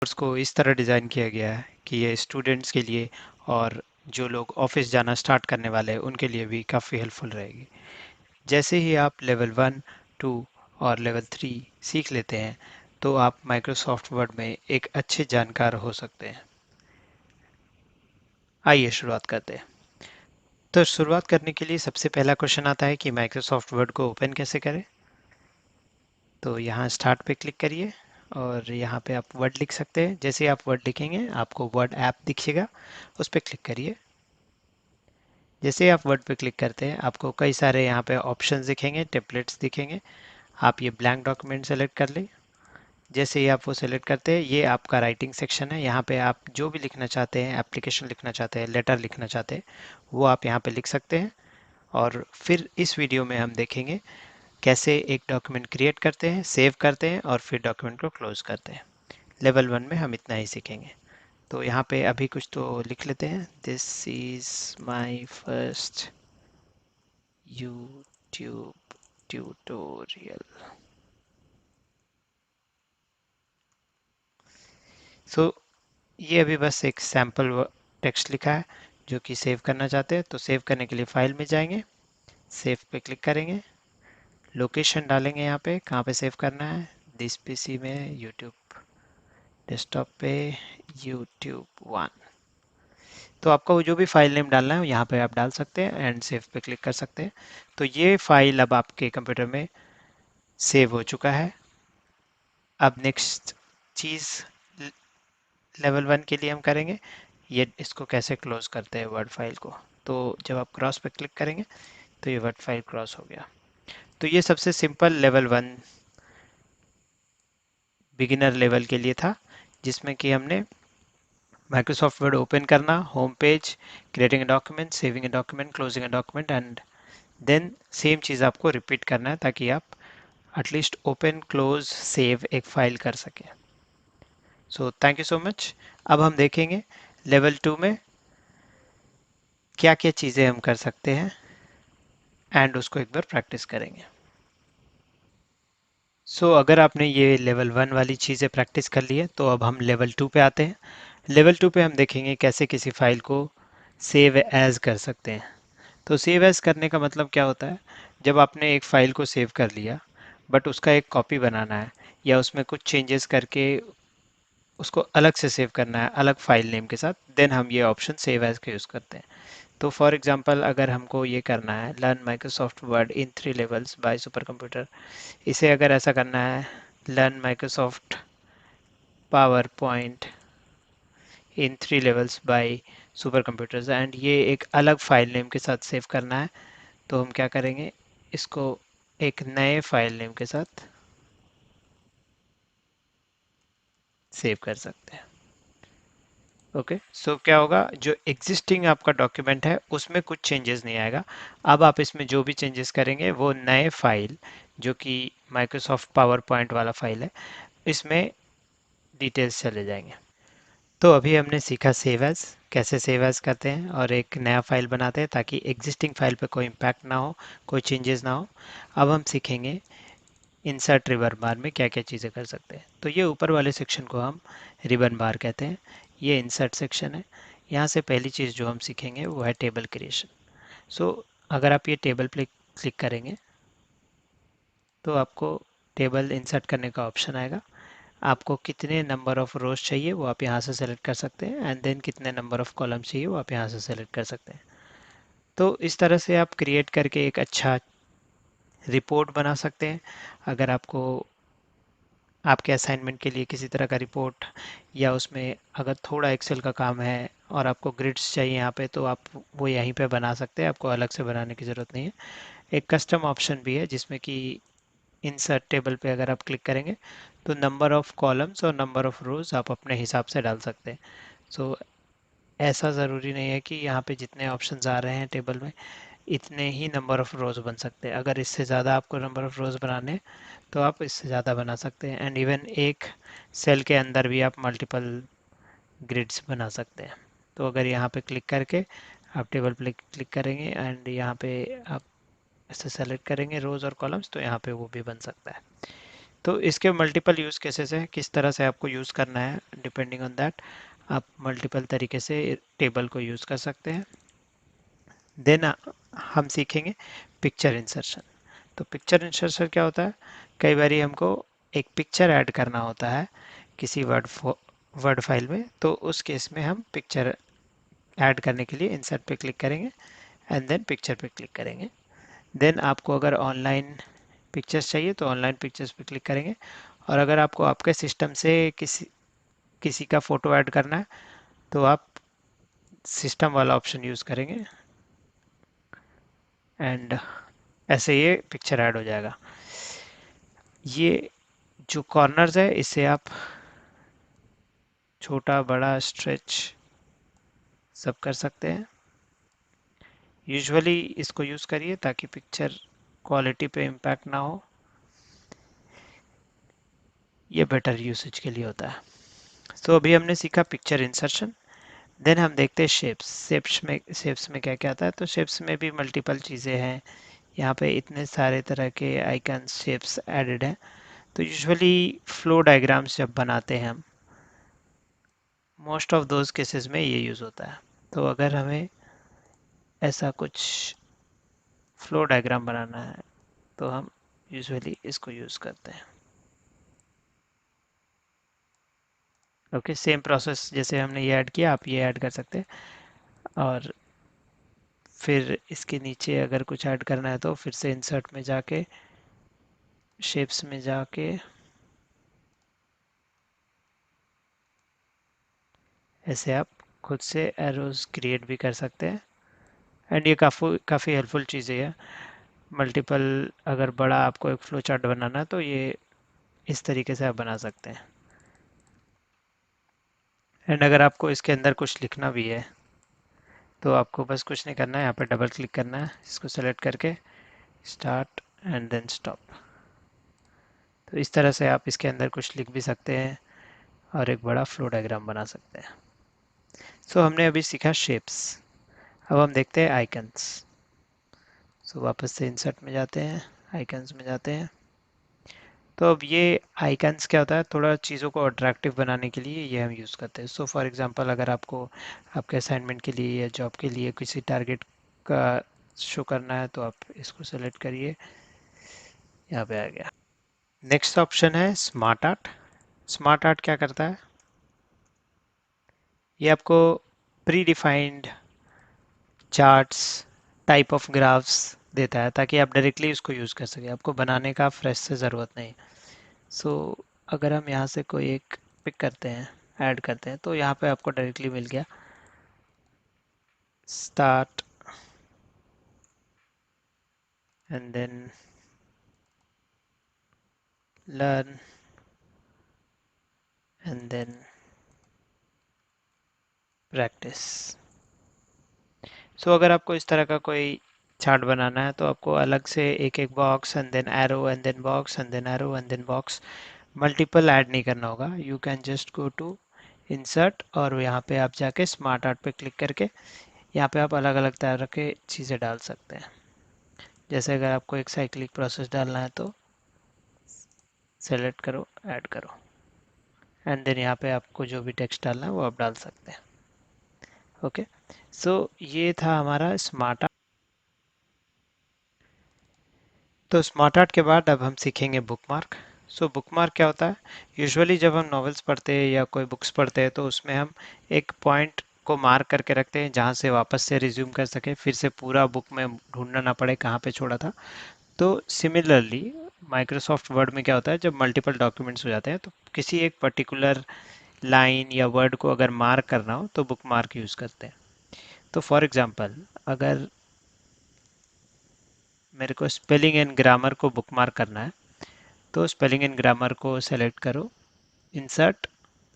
Course को इस तरह डिज़ाइन किया गया है कि ये स्टूडेंट्स के लिए और जो लोग ऑफिस जाना स्टार्ट करने वाले हैं उनके लिए भी काफ़ी हेल्पफुल रहेगी। जैसे ही आप लेवल 1, 2 और लेवल 3 सीख लेते हैं तो आप माइक्रोसॉफ्ट वर्ड में एक अच्छे जानकार हो सकते हैं। आइए शुरुआत करते हैं। तो शुरुआत करने के लिए सबसे पहला क्वेश्चन आता है कि माइक्रोसॉफ्ट वर्ड को ओपन कैसे करें। तो यहाँ स्टार्ट पे क्लिक करिए और यहाँ पे आप वर्ड लिख सकते हैं। जैसे आप वर्ड लिखेंगे आपको वर्ड ऐप दिखेगा, उस पर क्लिक करिए। जैसे आप वर्ड पे क्लिक करते हैं आपको कई सारे यहाँ पे ऑप्शंस दिखेंगे, टेम्पलेट्स दिखेंगे। आप ये ब्लैंक डॉक्यूमेंट सेलेक्ट कर लें। जैसे ही आप वो सेलेक्ट करते हैं ये आपका राइटिंग सेक्शन है। यहाँ पे आप जो भी लिखना चाहते हैं, एप्लीकेशन लिखना चाहते हैं, लेटर लिखना चाहते हैं, वो आप यहाँ पे लिख सकते हैं। और फिर इस वीडियो में हम देखेंगे कैसे एक डॉक्यूमेंट क्रिएट करते हैं, सेव करते हैं और फिर डॉक्यूमेंट को क्लोज करते हैं। लेवल 1 में हम इतना ही सीखेंगे। तो यहाँ पे अभी कुछ तो लिख लेते हैं। This is my first YouTube tutorial. So ये अभी बस एक सैम्पल टेक्स्ट लिखा है जो कि सेव करना चाहते हैं। तो सेव करने के लिए फाइल में जाएंगे, सेव पे क्लिक करेंगे, लोकेशन डालेंगे यहाँ पे कहाँ पे सेव करना है। दिस पीसी में यूट्यूब, डेस्कटॉप पे YouTube 1। तो आपका वो जो भी फाइल नेम डालना है यहाँ पे आप डाल सकते हैं एंड सेव पे क्लिक कर सकते हैं। तो ये फाइल अब आपके कंप्यूटर में सेव हो चुका है। अब नेक्स्ट चीज़ लेवल 1 के लिए हम करेंगे ये, इसको कैसे क्लोज करते हैं वर्ड फाइल को। तो जब आप क्रॉस पे क्लिक करेंगे तो ये वर्ड फाइल क्रॉस हो गया। तो ये सबसे सिंपल लेवल 1 बिगिनर लेवल के लिए था, जिसमें कि हमने माइक्रोसॉफ्ट वर्ड ओपन करना, home page, creating a document, saving a document, closing a document and then same चीज़ आपको रिपीट करना है ताकि आप एटलीस्ट ओपन, क्लोज, सेव एक फाइल कर सकें। So thank you so much. अब हम देखेंगे लेवल 2 में क्या क्या चीज़ें हम कर सकते हैं एंड उसको एक बार प्रैक्टिस करेंगे। सो अगर आपने ये लेवल 1 वाली चीज़ें प्रैक्टिस कर ली है तो अब हम लेवल 2 पे आते हैं। लेवल 2 पे हम देखेंगे कैसे किसी फाइल को सेव एज कर सकते हैं। तो सेव एज करने का मतलब क्या होता है, जब आपने एक फ़ाइल को सेव कर लिया बट उसका एक कॉपी बनाना है या उसमें कुछ चेंजेस करके उसको अलग से सेव करना है अलग फाइल नेम के साथ, देन हम ये ऑप्शन सेव एज का यूज़ करते हैं। तो फॉर एग्जांपल अगर हमको ये करना है learn Microsoft word in 3 levels by super computer, इसे अगर ऐसा करना है learn Microsoft power point in 3 levels by super computers and ये एक अलग फाइल नेम के साथ सेव करना है, तो हम क्या करेंगे, इसको एक नए फाइल नेम के साथ सेव कर सकते हैं। ओके, सो क्या होगा, जो एग्जिस्टिंग आपका डॉक्यूमेंट है उसमें कुछ चेंजेस नहीं आएगा। अब आप इसमें जो भी चेंजेस करेंगे वो नए फाइल जो कि माइक्रोसॉफ्ट पावर पॉइंट वाला फाइल है इसमें डिटेल्स चले जाएंगे। तो अभी हमने सीखा सेव एज, कैसे सेव एज करते हैं और एक नया फाइल बनाते हैं ताकि एग्जिस्टिंग फाइल पे कोई इम्पैक्ट ना हो, कोई चेंजेस ना हो। अब हम सीखेंगे इंसर्ट रिबन बार में क्या क्या चीज़ें कर सकते हैं। तो ये ऊपर वाले सेक्शन को हम रिबन बार कहते हैं। ये इंसर्ट सेक्शन है। यहाँ से पहली चीज़ जो हम सीखेंगे वो है टेबल क्रिएशन। सो अगर आप ये टेबल पे क्लिक करेंगे तो आपको टेबल इंसर्ट करने का ऑप्शन आएगा। आपको कितने नंबर ऑफ़ रोज चाहिए वो आप यहाँ से सेलेक्ट कर सकते हैं एंड देन कितने नंबर ऑफ़ कॉलम चाहिए वो आप यहाँ से सेलेक्ट कर सकते हैं। तो इस तरह से आप क्रिएट करके एक अच्छा रिपोर्ट बना सकते हैं। अगर आपको आपके असाइनमेंट के लिए किसी तरह का रिपोर्ट या उसमें अगर थोड़ा एक्सेल का काम है और आपको ग्रिड्स चाहिए यहाँ पे, तो आप वो यहीं पे बना सकते हैं, आपको अलग से बनाने की ज़रूरत नहीं है। एक कस्टम ऑप्शन भी है जिसमें कि इंसर्ट टेबल पे अगर आप क्लिक करेंगे तो नंबर ऑफ़ कॉलम्स और नंबर ऑफ़ रोज़ आप अपने हिसाब से डाल सकते हैं। सो ऐसा ज़रूरी नहीं है कि यहाँ पे जितने ऑप्शंस आ रहे हैं टेबल में इतने ही नंबर ऑफ़ रोज़ बन सकते हैं। अगर इससे ज़्यादा आपको नंबर ऑफ़ रोज़ बनाने हैं तो आप इससे ज़्यादा बना सकते हैं एंड इवन एक सेल के अंदर भी आप मल्टीपल ग्रिड्स बना सकते हैं। तो अगर यहाँ पे क्लिक करके आप टेबल पे क्लिक करेंगे एंड यहाँ पे आप इसे सेलेक्ट करेंगे रोज़ और कॉलम्स, तो यहाँ पे वो भी बन सकता है। तो इसके मल्टीपल यूज़ केसेस हैं, किस तरह से आपको यूज़ करना है डिपेंडिंग ऑन दैट आप मल्टीपल तरीके से टेबल को यूज़ कर सकते हैं। देन हम सीखेंगे पिक्चर इंसर्शन। तो पिक्चर इंसर्शन क्या होता है, कई बार हमको एक पिक्चर ऐड करना होता है किसी वर्ड फाइल में, तो उस केस में हम पिक्चर ऐड करने के लिए इंसर्ट पे क्लिक करेंगे एंड देन पिक्चर पे क्लिक करेंगे। देन आपको अगर ऑनलाइन पिक्चर्स चाहिए तो ऑनलाइन पिक्चर्स पे क्लिक करेंगे, और अगर आपको आपके सिस्टम से किसी किसी का फ़ोटो ऐड करना है तो आप सिस्टम वाला ऑप्शन यूज़ करेंगे एंड ऐसे ये पिक्चर ऐड हो जाएगा। ये जो कॉर्नर्स है इसे आप छोटा बड़ा स्ट्रेच सब कर सकते हैं। यूजुअली इसको यूज़ करिए ताकि पिक्चर क्वालिटी पे इम्पैक्ट ना हो, ये बेटर यूसेज के लिए होता है। सो अभी हमने सीखा पिक्चर इंसर्शन। देन हम देखते हैं शेप्स में क्या क्या आता है। तो शेप्स में भी मल्टीपल चीज़ें हैं, यहाँ पे इतने सारे तरह के आइकन्स शेप्स एडेड हैं। तो यूजुअली फ्लो डायग्राम्स जब बनाते हैं हम, मोस्ट ऑफ दोज केसेस में ये यूज़ होता है। तो अगर हमें ऐसा कुछ फ्लो डायग्राम बनाना है तो हम यूजुअली इसको यूज़ करते हैं। ओके, सेम प्रोसेस जैसे हमने ये ऐड किया आप ये ऐड कर सकते हैं, और फिर इसके नीचे अगर कुछ ऐड करना है तो फिर से इंसर्ट में जाके शेप्स में जाके ऐसे आप खुद से एरोज क्रिएट भी कर सकते हैं। एंड ये काफ़ी हेल्पफुल चीज़ है। मल्टीपल अगर बड़ा आपको एक फ्लो चार्ट बनाना है तो ये इस तरीके से आप बना सकते हैं। एंड अगर आपको इसके अंदर कुछ लिखना भी है तो आपको बस कुछ नहीं करना है, यहाँ पर डबल क्लिक करना है, इसको सेलेक्ट करके स्टार्ट एंड देन स्टॉप। तो इस तरह से आप इसके अंदर कुछ लिख भी सकते हैं और एक बड़ा फ्लो डायग्राम बना सकते हैं। सो हमने अभी सीखा शेप्स। अब हम देखते हैं आइकन्स। सो वापस से इंसर्ट में जाते हैं, आइकन्स में जाते हैं। तो अब ये आइकन्स क्या होता है, थोड़ा चीज़ों को अट्रैक्टिव बनाने के लिए ये हम यूज़ करते हैं। सो फॉर एग्जांपल अगर आपको आपके असाइनमेंट के लिए या जॉब के लिए किसी टारगेट का शो करना है तो आप इसको सेलेक्ट करिए, यहाँ पे आ गया। नेक्स्ट ऑप्शन है स्मार्ट आर्ट। स्मार्ट आर्ट क्या करता है, ये आपको pre defined charts type of graphs देता है ताकि आप डायरेक्टली उसको यूज़ कर सकें, आपको बनाने का फ्रेश से ज़रूरत नहीं। सो अगर हम यहाँ से कोई एक पिक करते हैं, ऐड करते हैं, तो यहाँ पे आपको डायरेक्टली मिल गया start and then learn and then practice. So अगर आपको इस तरह का कोई चार्ट बनाना है तो आपको अलग से एक एक box and then arrow and then box and then arrow and then box multiple add नहीं करना होगा। You can just go to insert और यहाँ पे आप जाके स्मार्ट आर्ट पे क्लिक करके यहाँ पे आप अलग अलग तरह के चीज़ें डाल सकते हैं। जैसे अगर आपको एक साइक्लिक प्रोसेस डालना है तो सेलेक्ट करो, ऐड करो एंड देन यहाँ पे आपको जो भी टेक्स्ट डालना है वो आप डाल सकते हैं। ओके, सो ये था हमारा स्मार्ट आर्ट। तो स्मार्ट आर्ट के बाद अब हम सीखेंगे बुकमार्क। सो बुकमार्क क्या होता है, यूजुअली जब हम नॉवेल्स पढ़ते हैं या कोई बुक्स पढ़ते हैं तो उसमें हम एक पॉइंट को मार्क करके रखते हैं जहाँ से वापस से रिज्यूम कर सके, फिर से पूरा बुक में ढूंढना ना पड़े कहाँ पे छोड़ा था। तो सिमिलरली माइक्रोसॉफ्ट वर्ड में क्या होता है, जब मल्टीपल डॉक्यूमेंट्स हो जाते हैं तो किसी एक पर्टिकुलर लाइन या वर्ड को अगर मार्क करना हो तो बुक मार्क यूज़ करते हैं। तो फॉर एग्जांपल अगर मेरे को स्पेलिंग एंड ग्रामर को बुक मार्क करना है तो स्पेलिंग एंड ग्रामर को सेलेक्ट करो, insert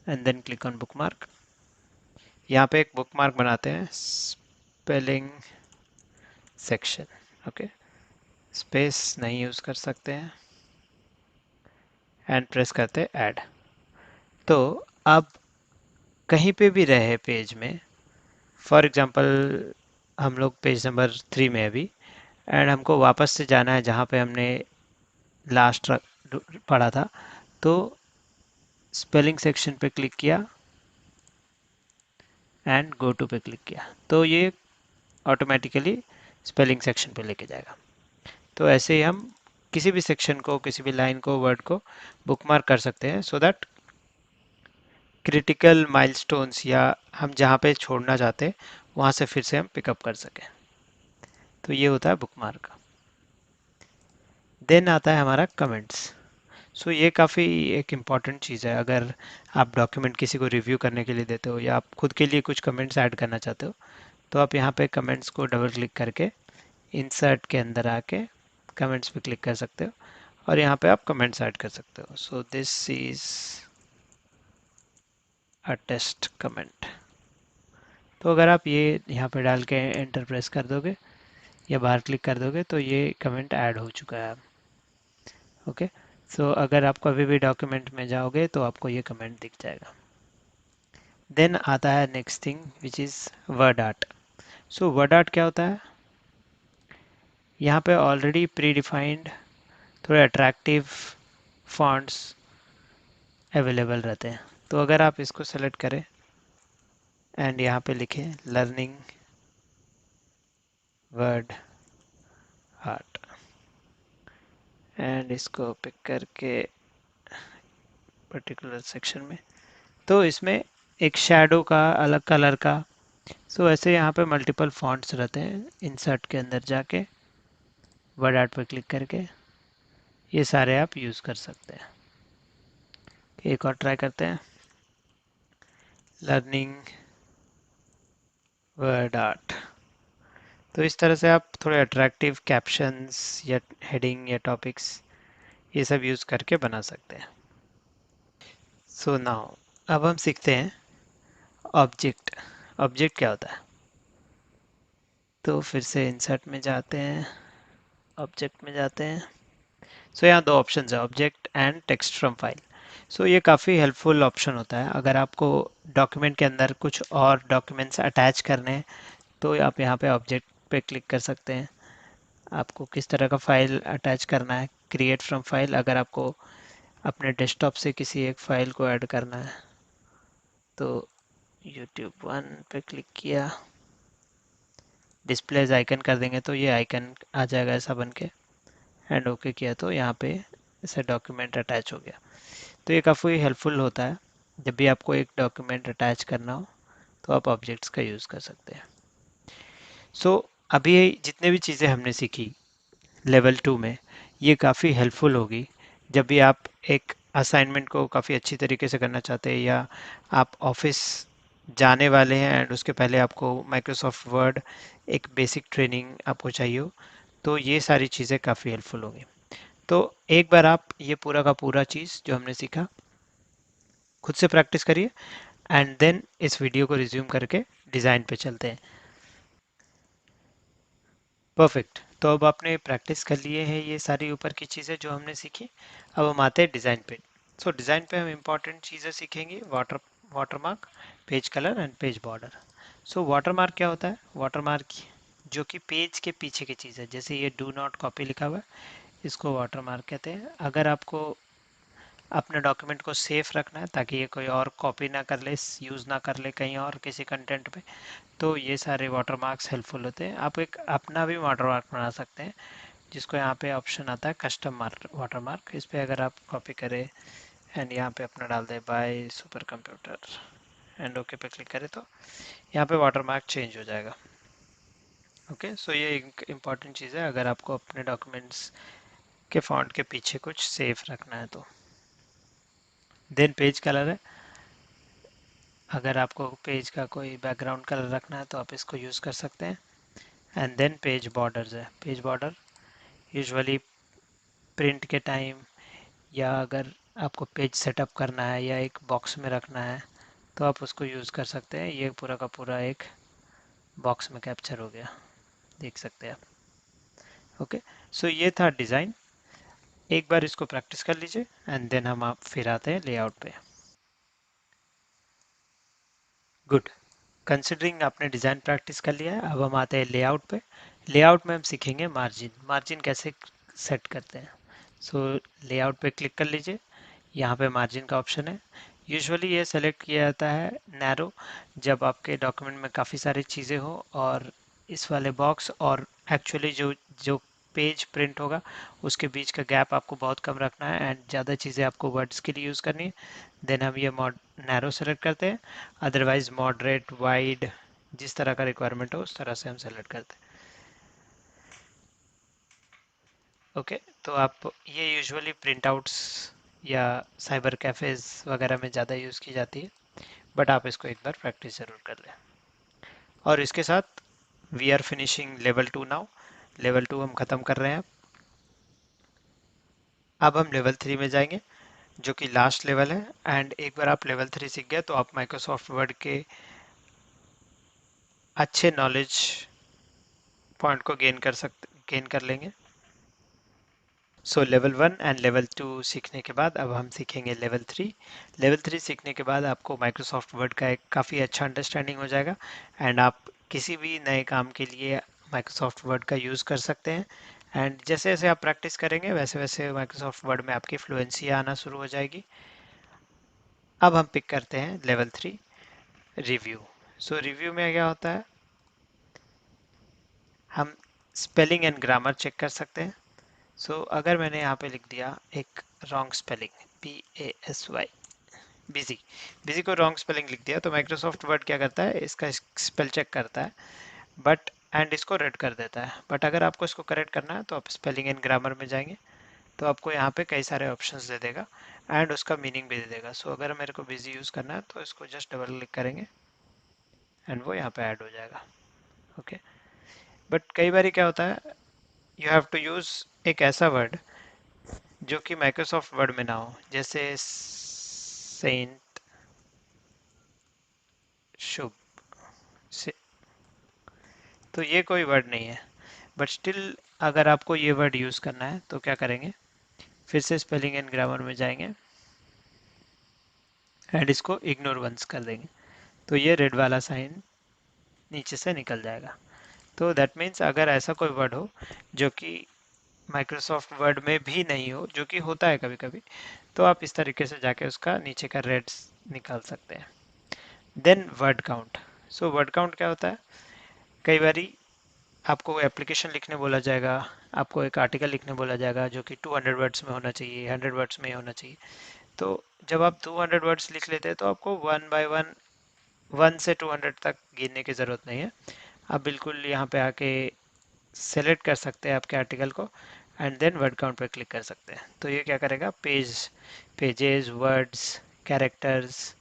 and then click on bookmark. यहाँ पे एक बुक मार्क बनाते हैं स्पेलिंग सेक्शन। ओके, स्पेस नहीं यूज़ कर सकते हैं एंड प्रेस करते हैं ऐड। तो अब कहीं पे भी रहे पेज में, फॉर एग्जांपल हम लोग पेज नंबर 3 में अभी, एंड हमको वापस से जाना है जहाँ पे हमने लास्ट पढ़ा था, तो स्पेलिंग सेक्शन पे क्लिक किया एंड गो टू पे क्लिक किया, तो ये ऑटोमेटिकली स्पेलिंग सेक्शन पे लेके जाएगा। तो ऐसे ही हम किसी भी सेक्शन को, किसी भी लाइन को, वर्ड को बुकमार्क कर सकते हैं, सो दैट क्रिटिकल माइलस्टोन्स या हम जहाँ पे छोड़ना चाहते हैं वहाँ से फिर से हम पिकअप कर सकें। तो ये होता है बुकमार्क। देन आता है हमारा कमेंट्स। सो ये काफ़ी एक इम्पॉर्टेंट चीज़ है। अगर आप डॉक्यूमेंट किसी को रिव्यू करने के लिए देते हो या आप खुद के लिए कुछ कमेंट्स ऐड करना चाहते हो, तो आप यहाँ पे कमेंट्स को डबल क्लिक करके इंसर्ट के अंदर आके कमेंट्स पे क्लिक कर सकते हो और यहाँ पे आप कमेंट्स ऐड कर सकते हो। So this is a test comment. तो अगर आप ये यहाँ पे डाल के एंटर प्रेस कर दोगे या बाहर क्लिक कर दोगे तो ये कमेंट ऐड हो चुका है। ओके, सो अगर आप कभी भी डॉक्यूमेंट में जाओगे तो आपको ये कमेंट दिख जाएगा। देन आता है next thing which is word art. So word art क्या होता है? यहाँ पे ऑलरेडी प्री डिफाइंड थोड़े अट्रैक्टिव फॉन्ट्स अवेलेबल रहते हैं। तो अगर आप इसको सेलेक्ट करें एंड यहाँ पे लिखें लर्निंग वर्ड आर्ट एंड इसको पिक करके पर्टिकुलर सेक्शन में, तो इसमें एक शैडो का अलग कलर का, सो ऐसे यहाँ पे मल्टीपल फॉन्ट्स रहते हैं। इंसर्ट के अंदर जाके वर्ड आर्ट पर क्लिक करके ये सारे आप यूज़ कर सकते हैं। एक और ट्राई करते हैं, लर्निंग वर्ड आर्ट। तो इस तरह से आप थोड़े अट्रैक्टिव कैप्शंस या हेडिंग या टॉपिक्स ये सब यूज़ करके बना सकते हैं। सो नाउ अब हम सीखते हैं ऑब्जेक्ट। ऑब्जेक्ट क्या होता है? तो फिर से इंसर्ट में जाते हैं, ऑब्जेक्ट में जाते हैं। सो यहाँ दो ऑप्शन है, object and text from file. So ये काफ़ी हेल्पफुल ऑप्शन होता है अगर आपको डॉक्यूमेंट के अंदर कुछ और डॉक्यूमेंट्स अटैच करने हैं, तो आप यहाँ पे ऑब्जेक्ट पे क्लिक कर सकते हैं। आपको किस तरह का फाइल अटैच करना है, क्रिएट फ्रॉम फाइल। अगर आपको अपने डेस्कटॉप से किसी एक फाइल को ऐड करना है तो YouTube 1 पे क्लिक किया, डिस्प्लेज आइकन कर देंगे तो ये आइकन आ जाएगा ऐसा बन के, एंड ओके किया तो यहाँ पे ऐसे डॉक्यूमेंट अटैच हो गया। तो ये काफ़ी हेल्पफुल होता है जब भी आपको एक डॉक्यूमेंट अटैच करना हो, तो आप ऑब्जेक्ट्स का यूज़ कर सकते हैं। सो अभी जितने भी चीज़ें हमने सीखी लेवल 2 में, ये काफ़ी हेल्पफुल होगी जब भी आप एक असाइनमेंट को काफ़ी अच्छी तरीके से करना चाहते हैं या आप ऑफिस जाने वाले हैं एंड उसके पहले आपको माइक्रोसॉफ्ट वर्ड एक बेसिक ट्रेनिंग आपको चाहिए हो, तो ये सारी चीज़ें काफ़ी हेल्पफुल होंगी। तो एक बार आप ये पूरा का पूरा चीज़ जो हमने सीखा खुद से प्रैक्टिस करिए एंड देन इस वीडियो को रिज्यूम करके डिज़ाइन पे चलते हैं। परफेक्ट। तो अब आपने प्रैक्टिस कर लिए हैं ये सारी ऊपर की चीज़ें जो हमने सीखी। अब हम आते हैं डिज़ाइन पे। सो डिज़ाइन पे हम इम्पॉर्टेंट चीज़ें सीखेंगे, watermark, page colour and page border. So watermark क्या होता है? वाटरमार्क जो कि पेज के पीछे की चीज़ है, जैसे ये डू नॉट कॉपी लिखा हुआ है, इसको वाटरमार्क कहते हैं। अगर आपको अपने डॉक्यूमेंट को सेफ रखना है ताकि ये कोई और कॉपी ना कर ले, यूज़ ना कर ले कहीं और किसी कंटेंट पे, तो ये सारे वाटरमार्क्स हेल्पफुल होते हैं। आप एक अपना भी वाटरमार्क बना सकते हैं, जिसको यहाँ पे ऑप्शन आता है कस्टम वाटरमार्क। इस पर अगर आप कॉपी करें एंड यहाँ पे अपना डाल दें by super computer and okay पे क्लिक करें, तो यहाँ पे वाटरमार्क चेंज हो जाएगा। ओके, सो ये एक इम्पॉर्टेंट चीज़ है अगर आपको अपने डॉक्यूमेंट्स के फॉन्ट के पीछे कुछ सेफ रखना है तो। देन पेज कलर है। अगर आपको पेज का कोई बैकग्राउंड कलर रखना है तो आप इसको यूज़ कर सकते हैं। एंड देन पेज बॉर्डर्स है। पेज बॉर्डर यूजुअली प्रिंट के टाइम या अगर आपको पेज सेटअप करना है या एक बॉक्स में रखना है तो आप उसको यूज़ कर सकते हैं। ये पूरा का पूरा एक बॉक्स में कैप्चर हो गया, देख सकते हैं आप। ओके, सो ये था डिज़ाइन। एक बार इसको प्रैक्टिस कर लीजिए एंड देन हम आप फिर आते हैं लेआउट पे। गुड। कंसिडरिंग आपने डिज़ाइन प्रैक्टिस कर लिया है, अब हम आते हैं लेआउट पे। लेआउट में हम सीखेंगे मार्जिन। मार्जिन कैसे सेट करते हैं। सो लेआउट पे क्लिक कर लीजिए, यहाँ पे मार्जिन का ऑप्शन है। यूजुअली ये सेलेक्ट किया जाता है नैरो जब आपके डॉक्यूमेंट में काफ़ी सारी चीज़ें हो और इस वाले बॉक्स और एक्चुअली जो जो पेज प्रिंट होगा उसके बीच का गैप आपको बहुत कम रखना है एंड ज़्यादा चीज़ें आपको वर्ड्स के लिए यूज़ करनी है। देन हम ये मॉड नैरो सेलेक्ट करते हैं, अदरवाइज मॉडरेट वाइड जिस तरह का रिक्वायरमेंट हो उस तरह से हम सेलेक्ट करते हैं। ओके, तो आप ये यूजुअली प्रिंट आउट्स या साइबर कैफ़ेज़ वगैरह में ज़्यादा यूज़ की जाती है, बट आप इसको एक बार प्रैक्टिस ज़रूर कर लें। और इसके साथ we are finishing level 2 now. Level 2 हम ख़त्म कर रहे हैं। अब हम लेवल 3 में जाएंगे जो कि लास्ट लेवल है। एंड एक बार आप लेवल 3 सीख गए तो आप माइक्रोसॉफ्ट वर्ड के अच्छे नॉलेज पॉइंट को गेन कर लेंगे। सो लेवल 1 एंड लेवल 2 सीखने के बाद अब हम सीखेंगे लेवल 3। लेवल 3 सीखने के बाद आपको माइक्रोसॉफ्ट वर्ड का एक काफ़ी अच्छा अंडरस्टैंडिंग हो जाएगा एंड आप किसी भी नए काम के लिए माइक्रोसॉफ्ट वर्ड का यूज़ कर सकते हैं। एंड जैसे जैसे आप प्रैक्टिस करेंगे वैसे वैसे माइक्रोसॉफ्ट वर्ड में आपकी फ्लुएंसी आना शुरू हो जाएगी। अब हम पिक करते हैं लेवल 3 रिव्यू। सो रिव्यू में क्या होता है, हम स्पेलिंग एंड ग्रामर चेक कर सकते हैं। सो अगर मैंने यहाँ पे लिख दिया एक wrong spelling BASY busy, busy को रॉन्ग स्पेलिंग लिख दिया तो माइक्रोसॉफ्ट वर्ड क्या करता है, इसका स्पेल चेक करता है बट एंड इसको रेड कर देता है। बट अगर आपको इसको करेक्ट करना है तो आप स्पेलिंग एंड ग्रामर में जाएंगे तो आपको यहाँ पे कई सारे ऑप्शंस दे देगा एंड उसका मीनिंग भी दे देगा। सो अगर मेरे को बिजी यूज़ करना है तो इसको जस्ट डबल क्लिक करेंगे एंड वो यहाँ पे ऐड हो जाएगा। ओके, बट कई बार क्या होता है, यू हैव टू यूज़ एक ऐसा वर्ड जो कि माइक्रोसॉफ्ट वर्ड में ना हो, जैसे सेंट, शुभ से, तो ये कोई वर्ड नहीं है। बट स्टिल अगर आपको ये वर्ड यूज़ करना है तो क्या करेंगे, फिर से स्पेलिंग एंड ग्रामर में जाएंगे एंड इसको इग्नोर वंस कर देंगे तो ये रेड वाला साइन नीचे से निकल जाएगा। तो दैट मीन्स अगर ऐसा कोई वर्ड हो जो कि माइक्रोसॉफ्ट वर्ड में भी नहीं हो, जो कि होता है कभी कभी, तो आप इस तरीके से जाके उसका नीचे का रेड निकाल सकते हैं। Then word count. So word count क्या होता है, कई बारी आपको एप्लीकेशन लिखने बोला जाएगा, आपको एक आर्टिकल लिखने बोला जाएगा जो कि 200 वर्ड्स में होना चाहिए, 100 वर्ड्स में होना चाहिए। तो जब आप 200 वर्ड्स लिख लेते हैं तो आपको वन बाय वन 1 से 200 तक गिनने की ज़रूरत नहीं है। आप बिल्कुल यहाँ पे आके सेलेक्ट कर सकते हैं आपके आर्टिकल को एंड देन वर्ड काउंट पर क्लिक कर सकते हैं। तो ये क्या करेगा, pages, words, characters,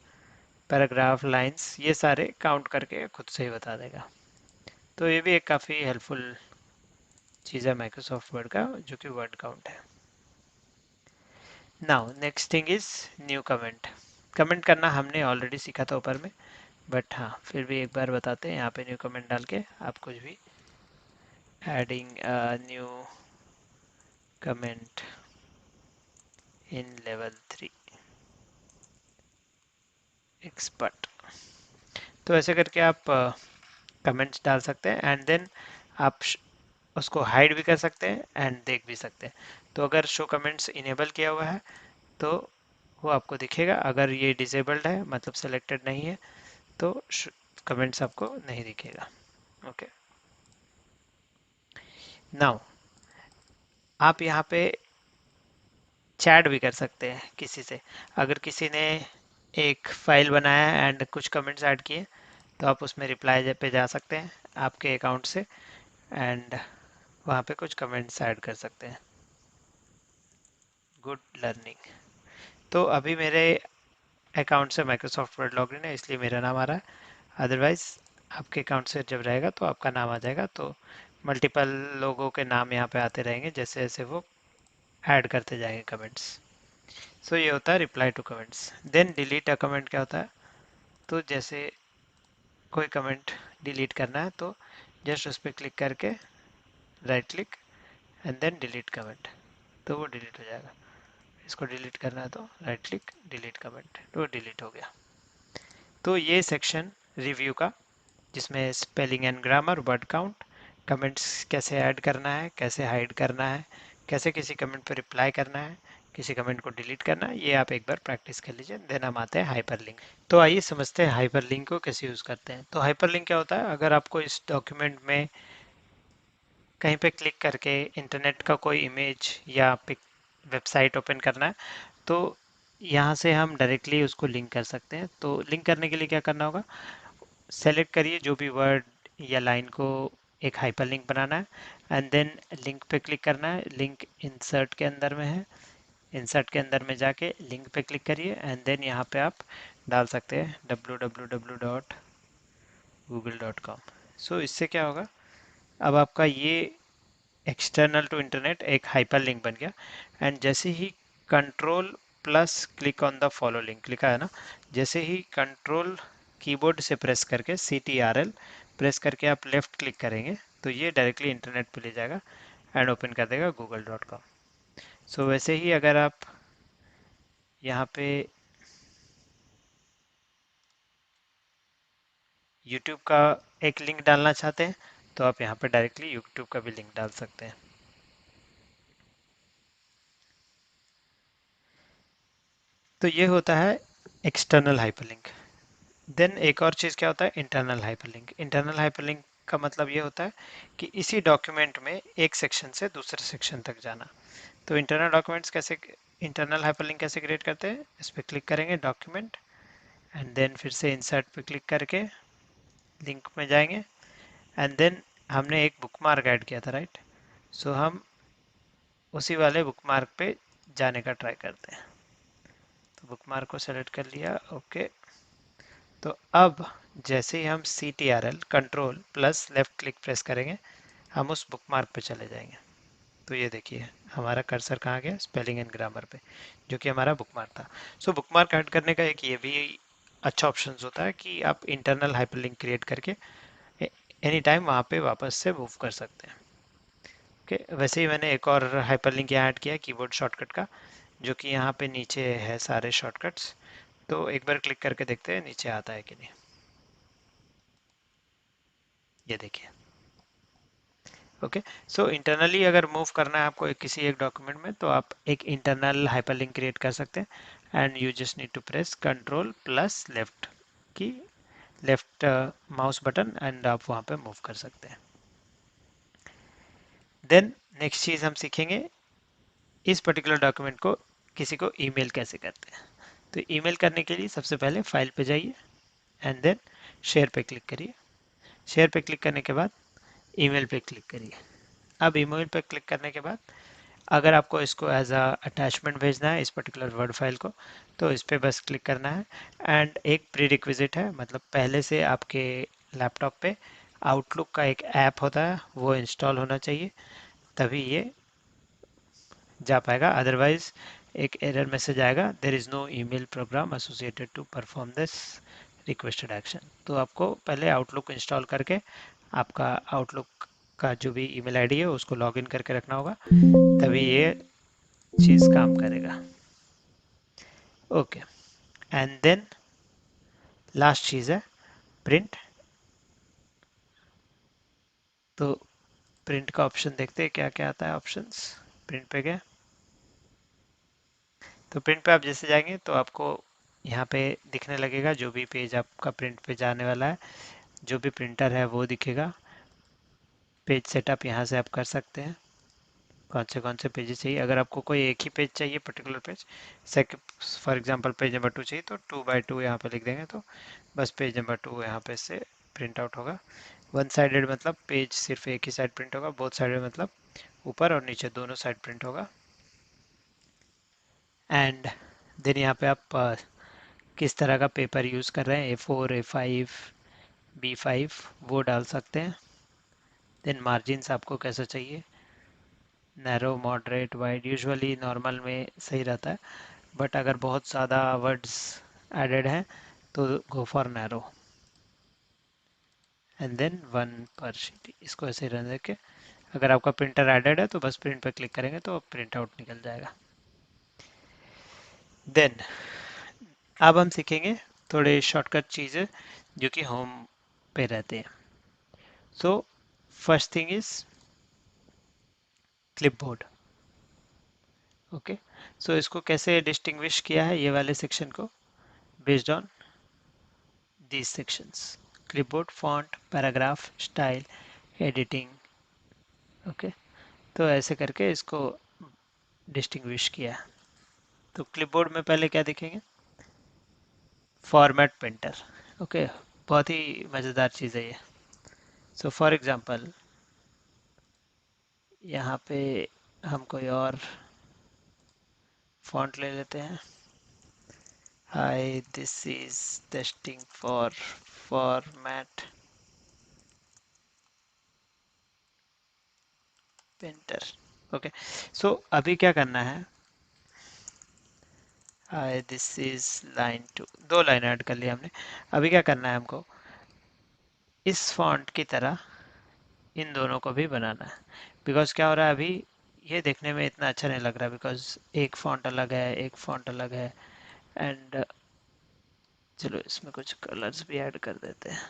paragraph, lines, ये सारे काउंट करके खुद से ही बता देगा। तो ये भी एक काफ़ी हेल्पफुल चीज़ है माइक्रोसॉफ्ट वर्ड का, जो कि वर्ड काउंट है। Now next thing is new comment. Comment करना हमने ऑलरेडी सीखा था ऊपर में, बट हाँ फिर भी एक बार बताते हैं। यहाँ पे न्यू कमेंट डाल के आप कुछ भी adding new comment in level 3 expert, तो ऐसे करके आप कमेंट्स डाल सकते हैं एंड देन आप उसको हाइड भी कर सकते हैं एंड देख भी सकते हैं। तो अगर शो कमेंट्स इनेबल किया हुआ है तो वो आपको दिखेगा, अगर ये डिसेबल्ड है मतलब सेलेक्टेड नहीं है तो कमेंट्स आपको नहीं दिखेगा। ओके, नाउ आप यहाँ पे चैट भी कर सकते हैं किसी से। अगर किसी ने एक फाइल बनाया एंड कुछ कमेंट्स ऐड किए तो आप उसमें रिप्लाई पे जा सकते हैं आपके अकाउंट से एंड वहाँ पे कुछ कमेंट्स ऐड कर सकते हैं। Good learning. तो अभी मेरे अकाउंट से माइक्रोसॉफ्ट वर्ड लॉगिन है इसलिए मेरा नाम आ रहा है, अदरवाइज आपके अकाउंट से जब रहेगा तो आपका नाम आ जाएगा। तो मल्टीपल लोगों के नाम यहाँ पे आते रहेंगे जैसे जैसे वो ऐड करते जाएंगे कमेंट्स। सो ये होता है reply to comments. Then delete a comment क्या होता है, तो जैसे कोई कमेंट डिलीट करना है तो जस्ट उस पर क्लिक करके right click and then delete comment, तो वो डिलीट हो जाएगा। इसको डिलीट करना है तो राइट क्लिक डिलीट कमेंट, तो वो डिलीट हो गया। तो ये सेक्शन रिव्यू का, जिसमें spelling and grammar, word count, comments कैसे ऐड करना है, कैसे हाइड करना है, कैसे किसी कमेंट पर रिप्लाई करना है, किसी कमेंट को डिलीट करना है, ये आप एक बार प्रैक्टिस कर लीजिए। देन हम आते हैं हाइपरलिंक। तो आइए समझते हैं हाइपरलिंक को कैसे यूज़ करते हैं। तो हाइपरलिंक क्या होता है, अगर आपको इस डॉक्यूमेंट में कहीं पे क्लिक करके इंटरनेट का कोई इमेज या पिक वेबसाइट ओपन करना है, तो यहाँ से हम डायरेक्टली उसको लिंक कर सकते हैं। तो लिंक करने के लिए क्या करना होगा, सेलेक्ट करिए जो भी वर्ड या लाइन को एक हाइपरलिंक बनाना है, एंड देन लिंक पे क्लिक करना है। लिंक इंसर्ट के अंदर में है, इंसर्ट के अंदर में जाके लिंक पे क्लिक करिए, एंड देन यहाँ पे आप डाल सकते हैं www.google.com। सो इससे क्या होगा, अब आपका ये एक्सटर्नल टू इंटरनेट एक हाइपर लिंक बन गया। एंड जैसे ही control plus click on the follow link लिखा है ना, जैसे ही कंट्रोल कीबोर्ड से प्रेस करके CTRL प्रेस करके आप लेफ्ट क्लिक करेंगे, तो ये डायरेक्टली इंटरनेट पे ले जाएगा एंड ओपन कर देगा google.com। सो वैसे ही अगर आप यहाँ पे YouTube का एक लिंक डालना चाहते हैं, तो आप यहाँ पे डायरेक्टली YouTube का भी लिंक डाल सकते हैं। तो ये होता है एक्सटर्नल हाइपरलिंक। देन एक और चीज़ क्या होता है, इंटरनल हाइपरलिंक। इंटरनल हाइपरलिंक का मतलब ये होता है कि इसी डॉक्यूमेंट में एक सेक्शन से दूसरे सेक्शन तक जाना। तो इंटरनल हाइपरलिंक कैसे क्रिएट करते हैं, इस पर क्लिक करेंगे डॉक्यूमेंट, एंड देन फिर से इंसर्ट पे क्लिक करके लिंक में जाएंगे, एंड देन हमने एक बुकमार्क ऐड किया था, राइट। सो हम उसी वाले बुकमार्क पे जाने का ट्राई करते हैं। तो बुकमार्क को सेलेक्ट कर लिया, ओके। तो अब जैसे ही हम CTRL control plus left click press करेंगे, हम उस बुकमार्क पे चले जाएंगे। तो ये देखिए हमारा कर्सर कहाँ गया, स्पेलिंग एंड ग्रामर पे, जो कि हमारा बुकमार्क था। सो बुकमार्क ऐड करने का एक ये भी अच्छा ऑप्शन होता है कि आप इंटरनल हाइपरलिंक क्रिएट करके एनी टाइम वहाँ पे वापस से मूव कर सकते हैं। ओके, वैसे ही मैंने एक और हाइपरलिंक यहाँ ऐड किया कीबोर्ड शॉर्टकट का, जो कि यहाँ पे नीचे है सारे शॉर्टकट्स। तो एक बार क्लिक करके देखते हैं नीचे आता है कि नहीं। ये देखिए, ओके। सो इंटरनली अगर मूव करना है आपको किसी एक डॉक्यूमेंट में, तो आप एक इंटरनल हाइपरलिंक क्रिएट कर सकते हैं, and you just need to press control plus left key left mouse button, and आप वहाँ पे मूव कर सकते हैं। देन नेक्स्ट चीज़ हम सीखेंगे, इस पर्टिकुलर डॉक्यूमेंट को किसी को ईमेल कैसे करते हैं। तो ईमेल करने के लिए सबसे पहले फाइल पे जाइए, एंड देन शेयर पे क्लिक करिए। शेयर पे क्लिक करने के बाद ईमेल पे क्लिक करिए। अब ईमेल पे क्लिक करने के बाद अगर आपको इसको एज अ अटैचमेंट भेजना है इस पर्टिकुलर वर्ड फाइल को, तो इस पर बस क्लिक करना है। एंड एक प्री रिक्विजिट है, मतलब पहले से आपके लैपटॉप पे आउटलुक का एक ऐप होता है, वो इंस्टॉल होना चाहिए, तभी ये जा पाएगा। अदरवाइज एक एरर मैसेज आएगा, there is no email program associated to perform this requested action. तो आपको पहले आउटलुक इंस्टॉल करके आपका आउटलुक का जो भी ईमेल आईडी है उसको लॉगिन करके रखना होगा, तभी ये चीज़ काम करेगा। ओके, एंड देन लास्ट चीज़ है प्रिंट। तो प्रिंट का ऑप्शन देखते हैं क्या क्या आता है ऑप्शंस। प्रिंट पे गए, तो प्रिंट पे आप जैसे जाएंगे तो आपको यहाँ पे दिखने लगेगा जो भी पेज आपका प्रिंट पे जाने वाला है, जो भी प्रिंटर है वो दिखेगा। पेज सेटअप यहाँ से आप कर सकते हैं, कौन से पेजेस चाहिए। अगर आपको कोई एक ही पेज चाहिए particular page, for example page number 2 चाहिए, तो 2 by 2 यहाँ पे लिख देंगे, तो बस पेज नंबर 2 यहाँ पे से प्रिंट आउट होगा। वन साइडेड मतलब पेज सिर्फ एक ही साइड प्रिंट होगा, बोथ साइडेड मतलब ऊपर और नीचे दोनों साइड प्रिंट होगा। एंड देन यहाँ पे आप किस तरह का पेपर यूज़ कर रहे हैं, A4 A5 B5 वो डाल सकते हैं। देन मार्जिन्स आपको कैसा चाहिए, narrow moderate wide, usually normal में सही रहता है, बट अगर बहुत ज़्यादा वर्ड्स एडेड हैं तो go for narrow. And then 1 पर शीट, इसको ऐसे रहने के अगर आपका प्रिंटर एडेड है तो बस प्रिंट पर क्लिक करेंगे तो प्रिंट आउट निकल जाएगा। देन अब हम सीखेंगे थोड़े शॉर्टकट चीज़ें जो कि होम पे रहते हैं। So first thing is clipboard. Okay, so इसको कैसे डिस्टिंग्विश किया है ये वाले सेक्शन को? Based on these sections: clipboard, font, paragraph, style, editing. Okay, तो ऐसे करके इसको डिस्टिंग्विश किया। तो क्लिपबोर्ड में पहले क्या देखेंगे? Format printer. ओके, बहुत ही मज़ेदार चीज़ है ये। सो फॉर एग्जांपल यहाँ पे हम कोई और फॉन्ट ले लेते हैं। Hi, this is testing for format printer. Okay, so अभी क्या करना है? Hi, this is line 2, 2 line add कर लिया हमने। अभी क्या करना है हमको? इस फॉन्ट की तरह इन दोनों को भी बनाना है। बिकॉज क्या हो रहा है अभी, ये देखने में इतना अच्छा नहीं लग रहा, बिकॉज एक फॉन्ट अलग है, एक फॉन्ट अलग है। एंड चलो इसमें कुछ कलर्स भी ऐड कर देते हैं।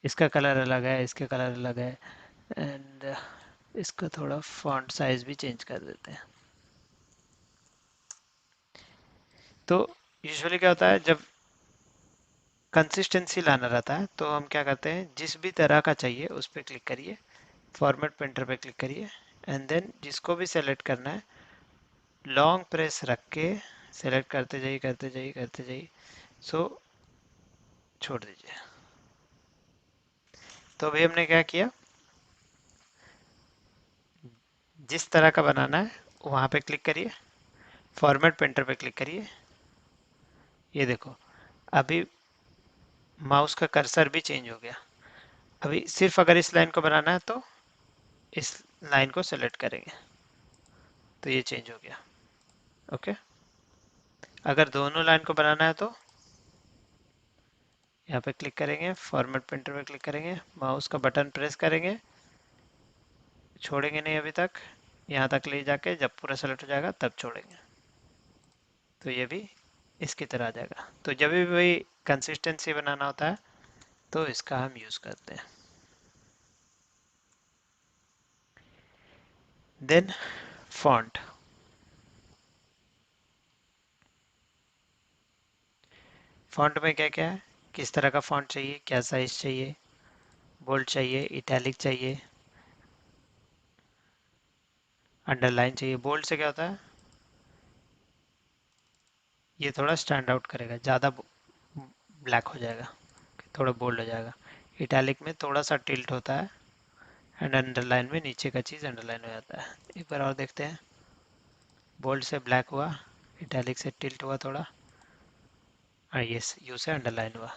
इसका कलर अलग है, इसके कलर अलग है। एंड इसका थोड़ा फॉन्ट साइज भी चेंज कर देते हैं। तो यूजुअली क्या होता है, जब कंसिस्टेंसी लाना रहता है तो हम क्या करते हैं, जिस भी तरह का चाहिए उस पर क्लिक करिए, फॉर्मेट प्रिंटर पे क्लिक करिए, एंड देन जिसको भी सेलेक्ट करना है लॉन्ग प्रेस रख के सेलेक्ट करते जाइए, करते जाइए, करते जाइए। सो छोड़ दीजिए। तो अभी हमने क्या किया, जिस तरह का बनाना है वहाँ पे क्लिक करिए, फॉर्मेट प्रिंटर पे क्लिक करिए। ये देखो, अभी माउस का कर्सर भी चेंज हो गया। अभी सिर्फ अगर इस लाइन को बनाना है तो इस लाइन को सेलेक्ट करेंगे तो ये चेंज हो गया। ओके, अगर दोनों लाइन को बनाना है तो यहाँ पे क्लिक करेंगे, फॉर्मेट प्रिंटर पे क्लिक करेंगे, माउस का बटन प्रेस करेंगे, छोड़ेंगे नहीं अभी तक, यहाँ तक ले जाके जब पूरा सेलेक्ट हो जाएगा तब छोड़ेंगे। तो ये भी इसकी तरह आ जाएगा। तो जब भी वही कंसिस्टेंसी बनाना होता है तो इसका हम यूज़ करते हैं। Then font. फॉन्ट में क्या क्या है, किस तरह का फॉन्ट चाहिए, क्या साइज चाहिए, बोल्ड चाहिए, इटैलिक चाहिए, अंडरलाइन चाहिए। बोल्ड से क्या होता है, ये थोड़ा स्टैंड आउट करेगा, ज़्यादा ब्लैक हो जाएगा, थोड़ा बोल्ड हो जाएगा। इटैलिक में थोड़ा सा टिल्ट होता है, एंड अंडरलाइन में नीचे का चीज़ अंडरलाइन हो जाता है। एक बार और देखते हैं। बोल्ड से ब्लैक हुआ, इटैलिक से टिल्ट हुआ थोड़ा, और ये यू से अंडरलाइन हुआ।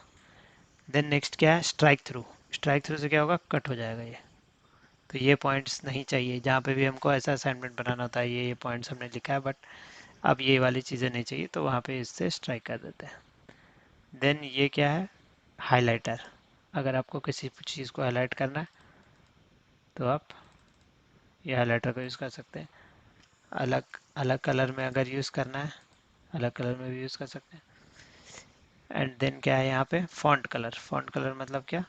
देन नेक्स्ट क्या है, स्ट्राइक थ्रू। स्ट्राइक थ्रू से क्या होगा, कट हो जाएगा ये। तो ये पॉइंट्स नहीं चाहिए, जहाँ पे भी हमको ऐसा असाइनमेंट बनाना होता है, ये पॉइंट्स हमने लिखा है बट अब ये वाली चीज़ें नहीं चाहिए, तो वहाँ पे इससे स्ट्राइक कर देते हैं। देन ये क्या है, हाइलाइटर। अगर आपको किसी चीज़ को हाईलाइट करना है तो आप ये हाइलाइटर को यूज़ कर सकते हैं। अलग अलग कलर में अगर यूज़ करना है, अलग कलर में भी यूज़ कर सकते हैं। एंड देन क्या है यहाँ पे, फॉन्ट कलर। फॉन्ट कलर मतलब क्या,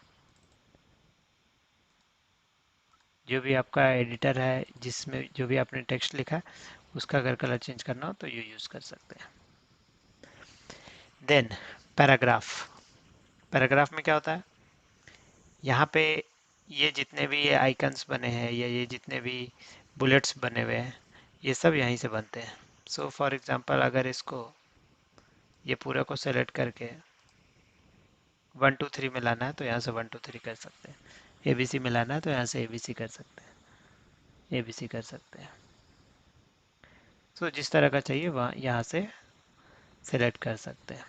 जो भी आपका एडिटर है जिसमें जो भी आपने टेक्स्ट लिखा है उसका अगर कलर चेंज करना हो तो ये यूज़ कर सकते हैं। Then paragraph. पैराग्राफ में क्या होता है, यहाँ पे ये जितने भी ये आइकन्स बने हैं या ये जितने भी बुलेट्स बने हुए हैं ये सब यहीं से बनते हैं। सो फॉर एग्जांपल अगर इसको ये पूरा को सेलेक्ट करके 1 2 3 में लाना है तो यहाँ से 1 2 3 कर सकते हैं। ABC में लाना है तो यहाँ से ABC कर सकते हैं, ABC कर सकते हैं। सो जिस तरह का चाहिए वहाँ यहाँ से सेलेक्ट कर सकते हैं।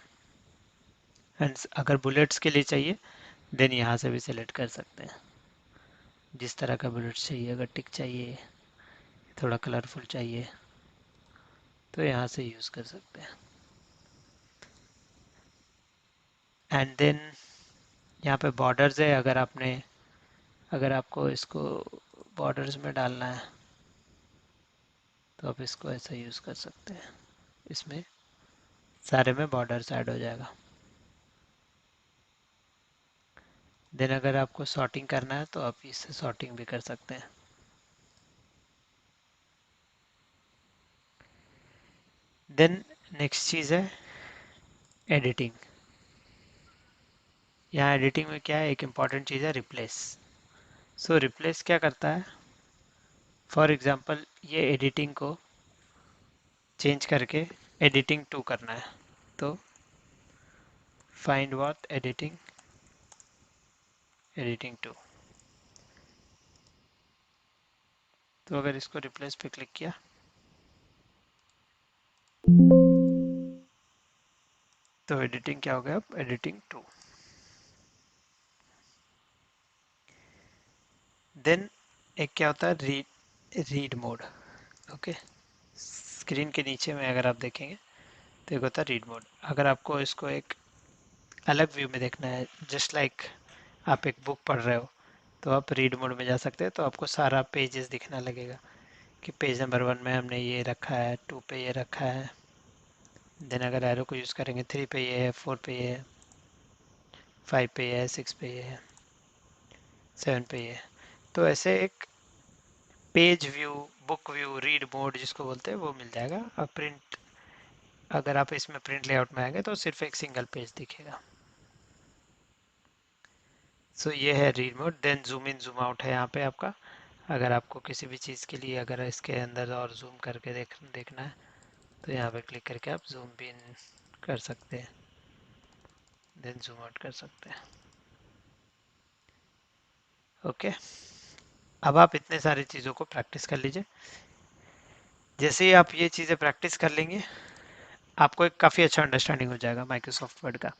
एंड अगर बुलेट्स के लिए चाहिए देन यहाँ से भी सिलेक्ट कर सकते हैं, जिस तरह का बुलेट्स चाहिए। अगर टिक चाहिए, थोड़ा कलरफुल चाहिए तो यहाँ से यूज़ कर सकते हैं। एंड देन यहाँ पे बॉर्डर्स है, अगर आपको इसको बॉर्डर्स में डालना है तो आप इसको ऐसा यूज़ कर सकते हैं, इसमें सारे में बॉर्डर्स ऐड हो जाएगा। देन अगर आपको सॉर्टिंग करना है तो आप इससे सॉर्टिंग भी कर सकते हैं। देन नेक्स्ट चीज़ है एडिटिंग। यहाँ एडिटिंग में क्या है, एक इम्पॉर्टेंट चीज़ है रिप्लेस। सो रिप्लेस क्या करता है, फॉर एग्जांपल ये एडिटिंग को चेंज करके एडिटिंग 2 करना है, तो फाइंड वॉट एडिटिंग, एडिटिंग 2। तो अगर इसको रिप्लेस पे क्लिक किया तो एडिटिंग क्या हो गया, अब एडिटिंग 2। देन एक क्या होता है, रीड मोड। ओके, स्क्रीन के नीचे में अगर आप देखेंगे तो एक होता है रीड मोड। अगर आपको इसको एक अलग व्यू में देखना है, जस्ट लाइक आप एक बुक पढ़ रहे हो, तो आप रीड मोड में जा सकते हैं। तो आपको सारा पेजेस दिखना लगेगा कि पेज नंबर 1 में हमने ये रखा है, 2 पे ये रखा है। देन अगर एरो को यूज़ करेंगे 3 पे ये है, 4 पे ये है, 5 पे ये है, 6 पे ये है, 7 पे ये है। तो ऐसे एक page view, book view, read mode जिसको बोलते हैं वो मिल जाएगा। अब प्रिंट, अगर आप इसमें प्रिंट लेआउट में आएंगे तो सिर्फ एक सिंगल पेज दिखेगा। सो ये है read mode. Then zoom in zoom out है यहाँ पे आपका। अगर आपको किसी भी चीज़ के लिए अगर इसके अंदर और जूम करके देखना है तो यहाँ पे क्लिक करके आप जूम भी इन कर सकते हैं, देन जूम आउट कर सकते हैं। ओके, अब आप इतने सारी चीज़ों को प्रैक्टिस कर लीजिए। जैसे ही आप ये चीज़ें प्रैक्टिस कर लेंगे आपको एक काफ़ी अच्छा अंडरस्टैंडिंग हो जाएगा माइक्रोसॉफ्ट वर्ड का।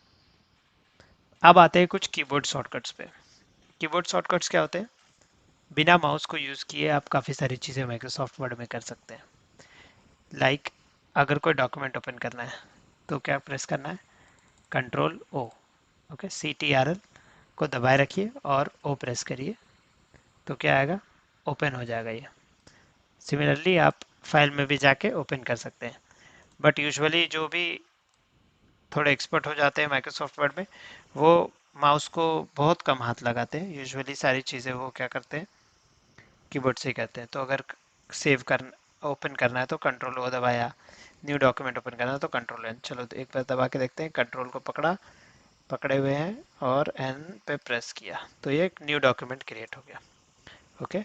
अब आते हैं कुछ कीबोर्ड शॉर्टकट्स पे। कीबोर्ड शॉर्टकट्स क्या होते हैं, बिना माउस को यूज़ किए आप काफ़ी सारी चीज़ें माइक्रोसॉफ्ट वर्ड में कर सकते हैं। लाइक अगर कोई डॉक्यूमेंट ओपन करना है तो क्या प्रेस करना है, कंट्रोल ओ। ओके, CTRL को दबाए रखिए और ओ प्रेस करिए तो क्या आएगा, ओपन हो जाएगा ये। सिमिलरली आप फाइल में भी जाके ओपन कर सकते हैं। बट यूजुअली जो भी थोड़े एक्सपर्ट हो जाते हैं माइक्रोसॉफ्ट वर्ड में, वो माउस को बहुत कम हाथ लगाते हैं। यूजुअली सारी चीज़ें वो क्या करते हैं, कीबोर्ड से ही करते हैं। तो अगर सेव करना, ओपन करना है तो कंट्रोल ओ दबाया, न्यू डॉक्यूमेंट ओपन करना है तो कंट्रोल एन। चलो तो एक बार दबा के देखते हैं, कंट्रोल को पकड़ा, पकड़े हुए हैं और एन पे प्रेस किया तो ये एक न्यू डॉक्यूमेंट क्रिएट हो गया। ओके,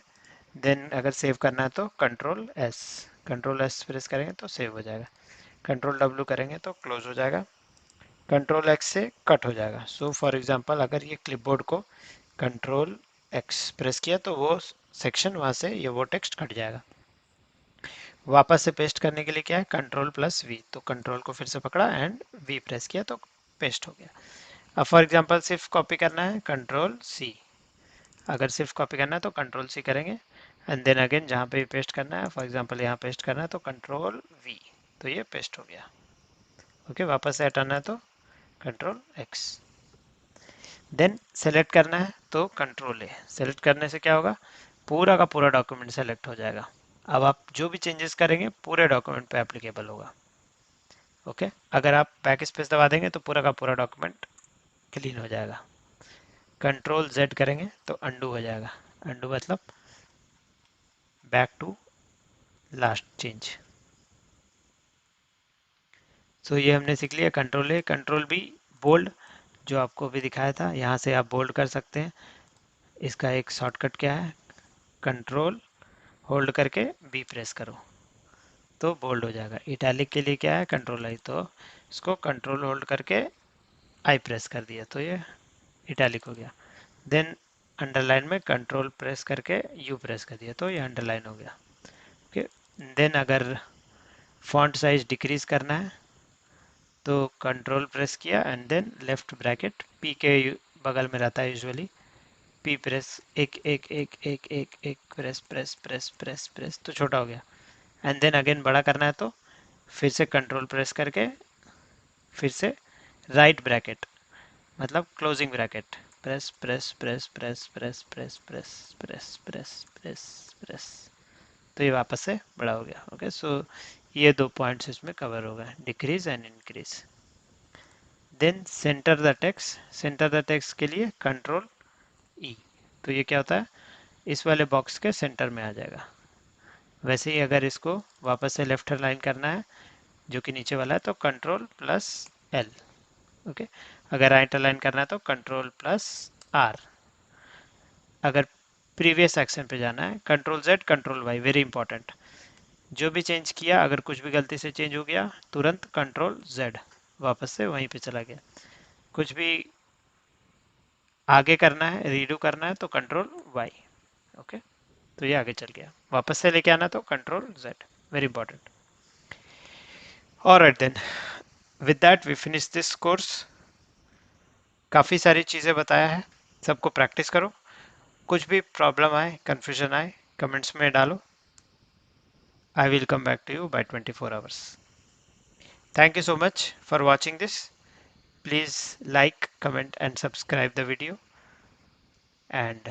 देन अगर सेव करना है तो control S, control S press करेंगे तो सेव हो जाएगा। कंट्रोल डब्ल्यू करेंगे तो क्लोज हो जाएगा। कंट्रोल एक्स से कट हो जाएगा। सो फॉर एग्जांपल अगर ये क्लिपबोर्ड को कंट्रोल एक्स प्रेस किया तो वो सेक्शन वहाँ से ये वो टेक्स्ट कट जाएगा। वापस से पेस्ट करने के लिए क्या है, कंट्रोल प्लस वी। तो कंट्रोल को फिर से पकड़ा एंड वी प्रेस किया तो पेस्ट हो गया। अब फॉर एग्जांपल सिर्फ कॉपी करना है, कंट्रोल सी। अगर सिर्फ कॉपी करना है तो कंट्रोल सी करेंगे एंड देन अगेन जहाँ पे भी पेस्ट करना है, फॉर एग्जांपल यहाँ पेस्ट करना है तो कंट्रोल वी, तो ये पेस्ट हो गया। ओके, वापस से हटाना है तो कंट्रोल एक्स। देन सेलेक्ट करना है तो कंट्रोल ए। सेलेक्ट करने से क्या होगा, पूरा का पूरा डॉक्यूमेंट सेलेक्ट हो जाएगा। अब आप जो भी चेंजेस करेंगे पूरे डॉक्यूमेंट पे एप्लीकेबल होगा। ओके, अगर आप बैक स्पेस दबा देंगे तो पूरा का पूरा डॉक्यूमेंट क्लीन हो जाएगा। कंट्रोल जेड करेंगे तो अंडू हो जाएगा। अंडू मतलब back to last change. So ये हमने सीख लिया। Control A, control B, bold जो आपको भी दिखाया था, यहाँ से आप बोल्ड कर सकते हैं। इसका एक शॉर्टकट क्या है, कंट्रोल होल्ड करके बी प्रेस करो तो बोल्ड हो जाएगा। इटैलिक के लिए क्या है, कंट्रोल आई, तो इसको कंट्रोल होल्ड करके आई प्रेस कर दिया तो ये इटैलिक हो गया। देन अंडरलाइन में कंट्रोल प्रेस करके यू प्रेस कर दिया तो ये अंडरलाइन हो गया। ओके, देन अगर फॉन्ट साइज डिक्रीज करना है तो कंट्रोल प्रेस किया and then left bracket, P के बगल में रहता है यूजुअली, पी प्रेस, एक एक एक एक एक एक press press press press press तो छोटा हो गया। एंड देन अगेन बड़ा करना है तो फिर से कंट्रोल प्रेस करके फिर से राइट ब्रैकेट मतलब closing bracket, press press press press press press press press press press press तो ये वापस से बड़ा हो गया। ओके, सो ये 2 पॉइंट्स इसमें कवर हो गए, decrease and increase. Then center the text, center the text के लिए कंट्रोल ई। तो ये क्या होता है, इस वाले बॉक्स के सेंटर में आ जाएगा। वैसे ही अगर इसको वापस से लेफ्ट अलाइन करना है जो कि नीचे वाला है, तो कंट्रोल प्लस एल। ओके, अगर राइट अलाइन करना है तो कंट्रोल प्लस आर। अगर प्रीवियस एक्शन पे जाना है control Z control Y, very important. जो भी चेंज किया, अगर कुछ भी गलती से चेंज हो गया, तुरंत कंट्रोल जेड, वापस से वहीं पे चला गया। कुछ भी आगे करना है, रीडू करना है, तो कंट्रोल वाई। ओके, तो ये आगे चल गया। वापस से लेके आना तो control Z, very important. Alright then, with that we finish this course. काफ़ी सारी चीज़ें बताया है, सबको प्रैक्टिस करो। कुछ भी प्रॉब्लम आए, कंफ्यूजन आए, कमेंट्स में डालो। I will come back to you by 24 hours. Thank you so much for watching this. Please like, comment and subscribe the video, and